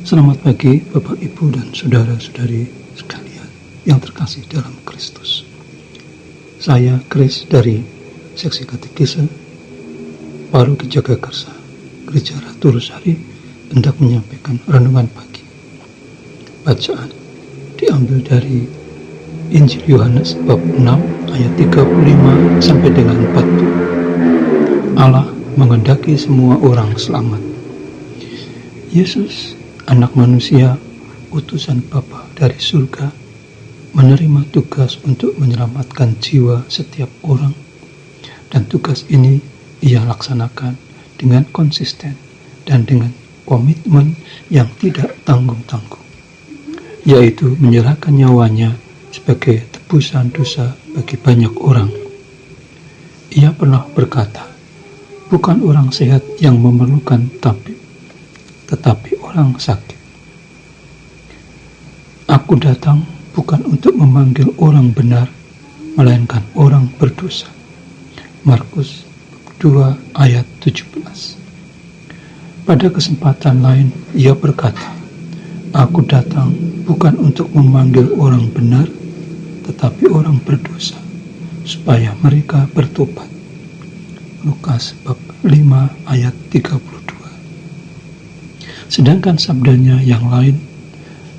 Selamat pagi Bapak, Ibu, dan Saudara-saudari sekalian yang terkasih dalam Kristus. Saya Chris dari Seksi Katekise Paroki Jagakarsa, Gereja Ratu Rosari, hendak menyampaikan renungan pagi. Bacaan diambil dari Injil Yohanes bab 6 ayat 35 sampai dengan 40. Allah menghendaki semua orang selamat. Yesus, Anak manusia, utusan Bapa dari surga, menerima tugas untuk menyelamatkan jiwa setiap orang, dan tugas ini ia laksanakan dengan konsisten dan dengan komitmen yang tidak tanggung-tanggung, yaitu menyerahkan nyawanya sebagai tebusan dosa bagi banyak orang. Ia pernah berkata, bukan orang sehat yang memerlukan tabib, tetapi orang sakit. Aku datang bukan untuk memanggil orang benar, melainkan orang berdosa. Markus 2 ayat 17. Pada kesempatan lain, ia berkata, aku datang bukan untuk memanggil orang benar, tetapi orang berdosa, supaya mereka bertobat. Lukas bab 5 ayat 32. Sedangkan sabdanya yang lain,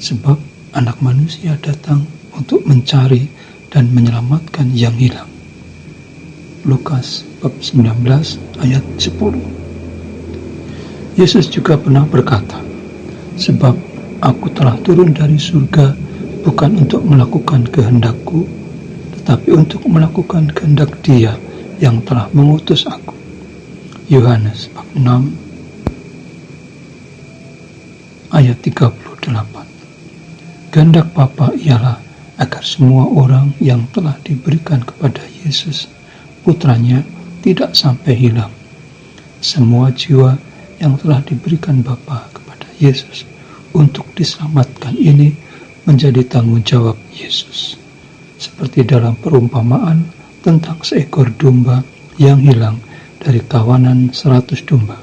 sebab Anak manusia datang untuk mencari dan menyelamatkan yang hilang. Lukas bab 19 ayat 10. Yesus juga pernah berkata, sebab aku telah turun dari surga bukan untuk melakukan kehendakku, tetapi untuk melakukan kehendak Dia yang telah mengutus aku. Yohanes bab 6 ayat 38. Kehendak Bapa ialah agar semua orang yang telah diberikan kepada Yesus, putranya, tidak sampai hilang. Semua jiwa yang telah diberikan Bapa kepada Yesus untuk diselamatkan ini menjadi tanggung jawab Yesus. Seperti dalam perumpamaan tentang seekor domba yang hilang dari kawanan 100 domba.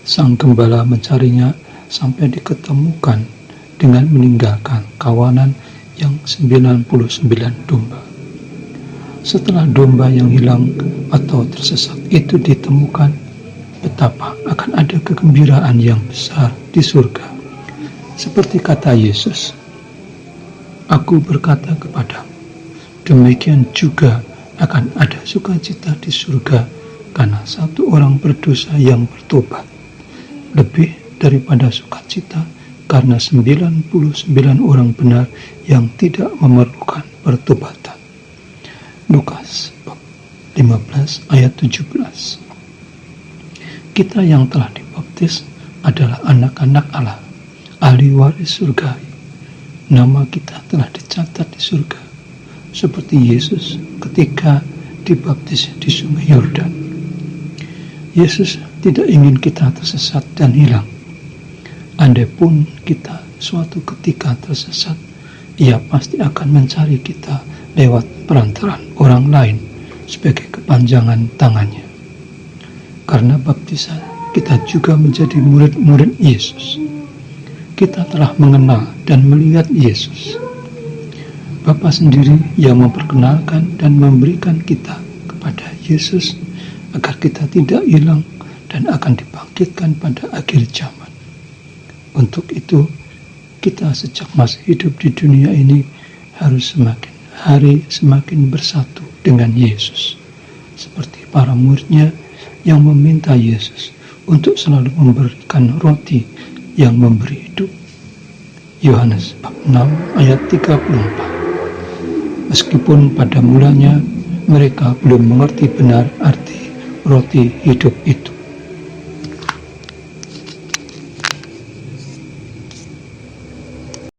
Sang gembala mencarinya sampai diketemukan dengan meninggalkan kawanan yang 99 domba. Setelah domba yang hilang atau tersesat itu ditemukan, betapa akan ada kegembiraan yang besar di surga. Seperti kata Yesus, aku berkata kepadamu, demikian juga akan ada sukacita di surga karena satu orang berdosa yang bertobat, lebih daripada sukacita karena 99 orang benar yang tidak memerlukan pertobatan. Lukas 15 ayat 17. Kita yang telah dibaptis adalah anak-anak Allah, ahli waris surgawi. Nama kita telah dicatat di surga, seperti Yesus ketika dibaptis di Sungai Yordan. Yesus tidak ingin kita tersesat dan hilang. Andai pun kita suatu ketika tersesat, Ia pasti akan mencari kita lewat perantaraan orang lain sebagai kepanjangan tangannya. Karena baptisan, kita juga menjadi murid-murid Yesus. Kita telah mengenal dan melihat Yesus. Bapa sendiri yang memperkenalkan dan memberikan kita kepada Yesus agar kita tidak hilang dan akan dibangkitkan pada akhir zaman. Untuk itu, kita sejak masih hidup di dunia ini harus semakin hari semakin bersatu dengan Yesus. Seperti para muridnya yang meminta Yesus untuk selalu memberikan roti yang memberi hidup. Yohanes bab 6 ayat 34. Meskipun pada mulanya mereka belum mengerti benar arti roti hidup itu.